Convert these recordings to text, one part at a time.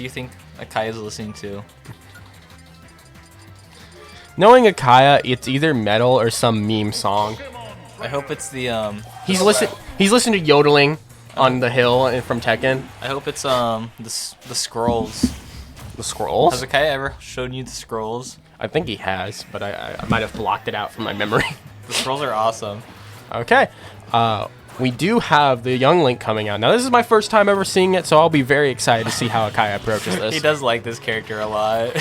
you think Akiah is listening to? Knowing Akiah, it's either metal or some meme song. I hope it's the He's listening to yodeling on the hill and from Tekken. I hope it's the scrolls. The scrolls? Has Akiah ever shown you the scrolls? I think he has, but I might have blocked it out from my memory. The scrolls are awesome. Okay. We do have the Young Link coming out. Now, this is my first time ever seeing it, so I'll be very excited to see how Akiah approaches this. He does like this character a lot.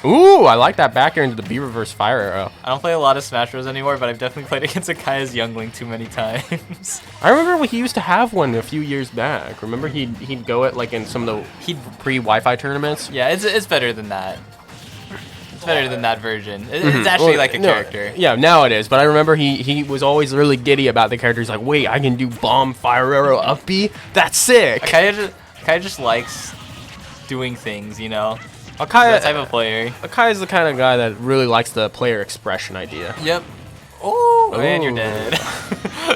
Ooh, I like that back air into the B reverse fire arrow. I don't play a lot of Smash Bros. Anymore, but I've definitely played against Akiah's Young Link too many times. I remember when he used to have one a few years back. Remember he'd go at like in some of the pre-Wi-Fi tournaments? Yeah, it's better than that. It's better than that version. It's actually like a character. Yeah, now it is. But I remember he was always really giddy about the character. He's like, wait, I can do bomb, fire arrow, up B? That's sick. Akiah just likes doing things, you know? Akiah, That type of player. Akiah is the kind of guy that really likes the player expression idea. Yep. Oh, and you're Ooh. dead.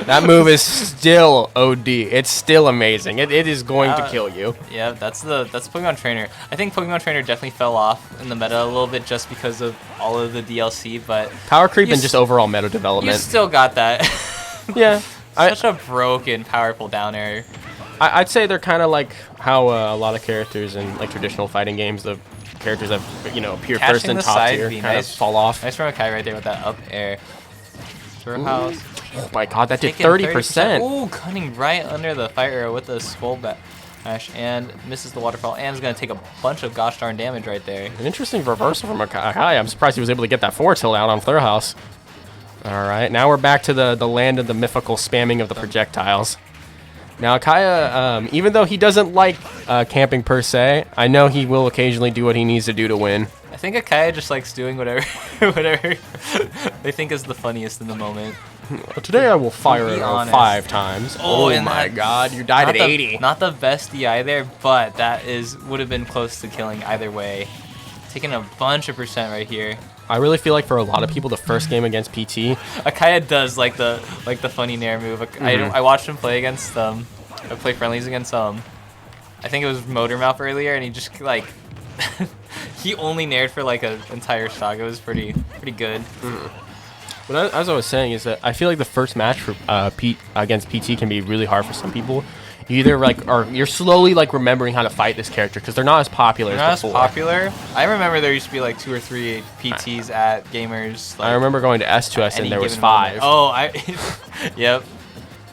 That move is still OD. It's still amazing. It is going to kill you. Yeah, that's Pokemon Trainer. I think Pokemon Trainer definitely fell off in the meta a little bit just because of all of the DLC, but Power creep and just overall meta development. you still got that. Yeah. Such a broken, powerful down air. I'd say they're kind of like how a lot of characters in like traditional fighting games, the characters that appear Catching first in the top side tier B, kind nice. of fall off. Nice from Akiah right there with that up air. Thrillhouse. Oh my god, that did Taking 30%. Ooh, cutting right under the fire arrow with the skull bash and misses the waterfall and is going to take a bunch of gosh darn damage right there. An interesting reversal from Akiah. I'm surprised he was able to get that forward tilt out on Thrillhouse. All right, now we're back to the land of the mythical spamming of the projectiles. Now Akiah, even though he doesn't like camping per se, I know he will occasionally do what he needs to do to win. I think Akiah just likes doing whatever they think is the funniest in the moment. Today I will fire be it honest. 5 times. Oh and my that- god, you died at 80. Not the best DI there, but that would have been close to killing either way. Taking a bunch of percent right here. I really feel like for a lot of people, the first game against PT, Akiah does like the funny nair move. I watched him play against I play friendlies against I think it was Motor Mouth earlier, and he just like he only naired for like an entire stock. It was pretty good. But as I was saying, is that I feel like the first match for against PT can be really hard for some people. You either you're slowly like remembering how to fight this character because they're not as popular Not as before. as popular. I remember there used to be like 2 or 3 PTs at gamers. Like, I remember going to S2S and there was given 5. moment. Yep.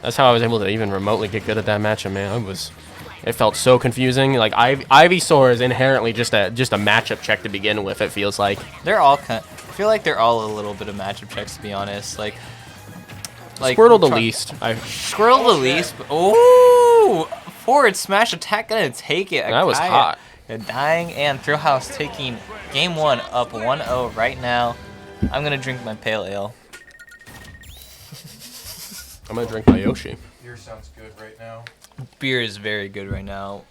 That's how I was able to even remotely get good at that matchup, man. It felt so confusing. Like Ivysaur is inherently just a matchup check to begin with. It feels like They're all I feel like they're all a little bit of matchup checks, to be honest. Like Squirtle the least. Squirtle the least. Oh, forward smash attack gonna take it. That was Akiah, hot. Dying and Thrillhouse taking game 1 up 1-0 right now. I'm gonna drink my pale ale. I'm gonna drink my Yoshi. Beer sounds good right now. Beer is very good right now.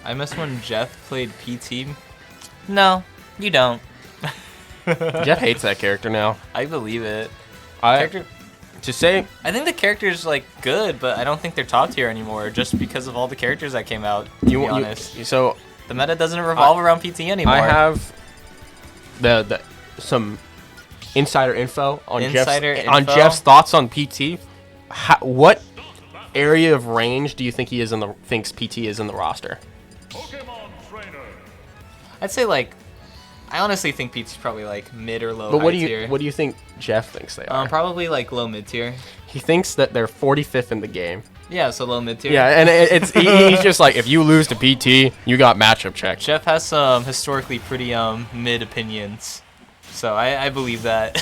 I miss when Jeff played PT. No, you don't. Jeff hates that character now. I believe it. I think the character's like good, but I don't think they're top tier anymore just because of all the characters that came out, to be honest. So The meta doesn't revolve around PT anymore. I have some insider info on Jeff's thoughts on PT. What area of range do you think thinks PT is in the roster? I'd say like, I honestly think PT's probably like mid or low. But what tier. do you think Jeff thinks they are? Probably like low mid tier. He thinks that they're 45th in the game. Yeah, so low mid tier. Yeah, and he's just like, if you lose to PT, you got matchup checked. Jeff has some historically pretty mid opinions, so I believe that.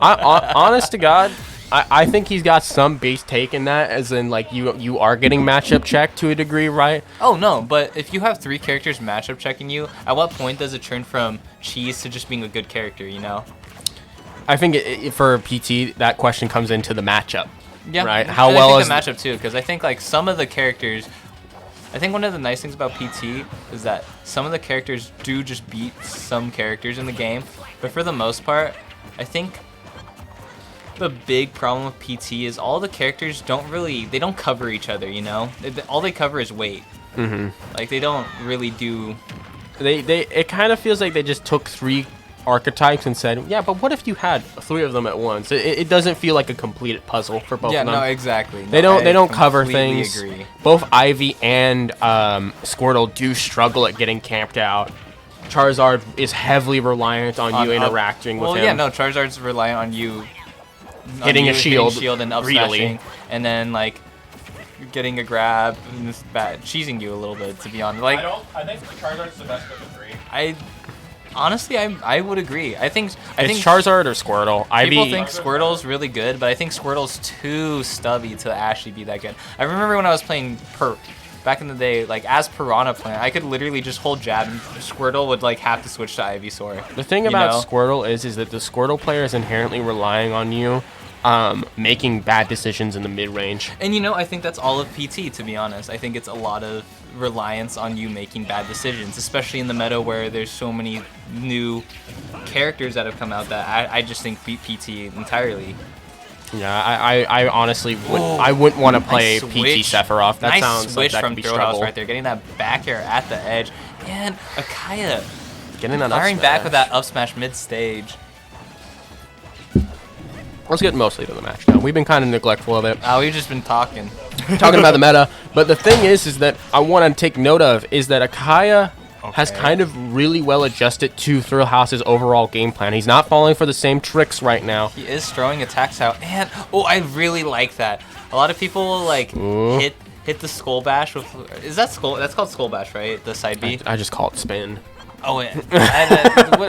Honest to God, I think he's got some base take in that, as in like you are getting matchup checked to a degree, right? Oh no, but if you have 3 characters matchup checking you, at what point does it turn from cheese to just being a good character? You know. I think for PT, that question comes into the matchup. Yeah. Right. How and well I is think the matchup too? Because I think like some of the characters. I think one of the nice things about PT is that some of the characters do just beat some characters in the game, but for the most part, I think the big problem with PT is all the characters don't cover each other, you know? All they cover is weight. Like they don't really do. It kind of feels like they just took 3 archetypes and said, yeah, but what if you had 3 of them at once? It doesn't feel like a completed puzzle for both Yeah, of them. no, exactly. No, They don't cover completely things. Agree. Both Ivy and Squirtle do struggle at getting camped out. Charizard is heavily reliant on you interacting with him. Well, yeah, no, Charizard's reliant on you hitting a shield and up smashing, and then like getting a grab and this cheesing you a little bit. To be honest, like I think Charizard's the best of the 3. Honestly, I would agree. I think Charizard or Squirtle. People think Squirtle's really good, but I think Squirtle's too stubby to actually be that good. I remember when I was playing back in the day, like as Piranha Plant, I could literally just hold jab and Squirtle would like have to switch to Ivysaur. The thing about Squirtle is that the Squirtle player is inherently relying on you making bad decisions in the mid-range. And I think that's all of PT, to be honest. I think it's a lot of reliance on you making bad decisions, especially in the meta where there's so many new characters that have come out that I just think beat PT entirely. Yeah, I honestly wouldn't want to play PT Sephiroth. That sounds switch like that from could be Thrillhouse trouble. right there, getting that back air at the edge, and Akiah getting that firing up back with that up smash mid stage. Let's get mostly to the match now. We've been kind of neglectful of it. We've just been talking about the meta. But the thing is that I want to take note of is that Akiah has kind of really well adjusted to Thrillhouse's overall game plan. He's not falling for the same tricks right now. He is throwing attacks out, and I really like that. A lot of people will like hit the Skull Bash with. Is that Skull? That's called Skull Bash, right? The side B. I just call it spin. Oh, yeah.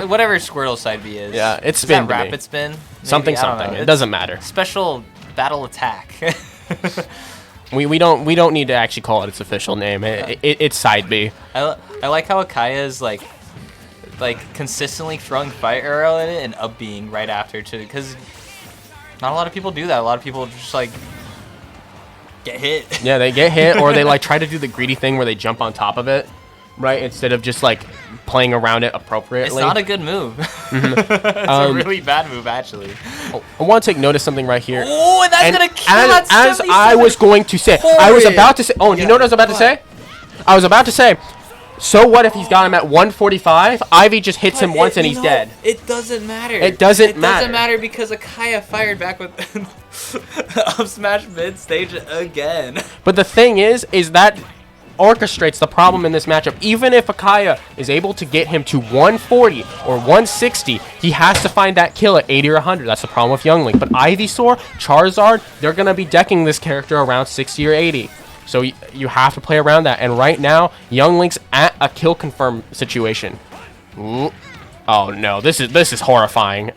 Whatever Squirtle side B is. Yeah, it's spin. Is that rapid spin? Maybe? Something. It doesn't matter. Special battle attack. We don't need to actually call it its official name. It's side B. I like how Akiah is like consistently throwing fire arrow at it and up being right after too, because not a lot of people do that. A lot of people just like get hit. Yeah, they get hit or they like try to do the greedy thing where they jump on top of it, right? Instead of just like playing around it appropriately. It's not a good move. It's a really bad move, actually. I want to take notice something right here. Oh, and that's gonna kill that as I was going to say, I was about to say. Oh, you know what I was about to say? I was about to say. So what if he's got him at 145? Ivy just hits him once and he's dead. It doesn't matter. It doesn't matter because Akiah fired back with up smash mid stage again. But the thing is that orchestrates the problem in this matchup. Even if Akiah is able to get him to 140 or 160, he has to find that kill at 80 or 100. That's the problem with Young Link. But Ivysaur, Charizard, they're going to be decking this character around 60 or 80. So you have to play around that. And right now, Young Link's at a kill confirm situation. Ooh. Oh no, this is horrifying.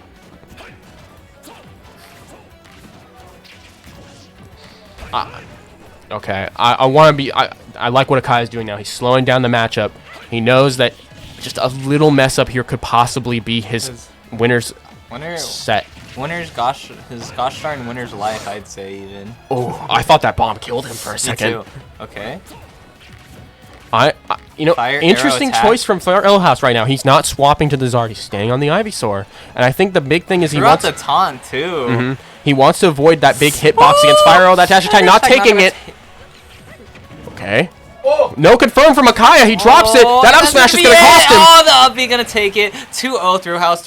Okay, I want to be. I like what Akiah is doing now. He's slowing down the matchup. He knows that just a little mess up here could possibly be his winner's set. Winner's his gosh darn winner's life, I'd say even. Oh, I thought that bomb killed him for a second. Me too. Okay. Interesting choice from Thrillhouse right now. He's not swapping to the Zard. He's staying on the Ivysaur. And I think the big thing is he wants to taunt too. He wants to avoid that big hitbox against Fire Arrow. That dash attack, not taking it. Okay. Oh. No confirm from Akiah. He drops it. That up smash is going to cost him. Oh, the up B going to take it. 2-0 Thrillhouse.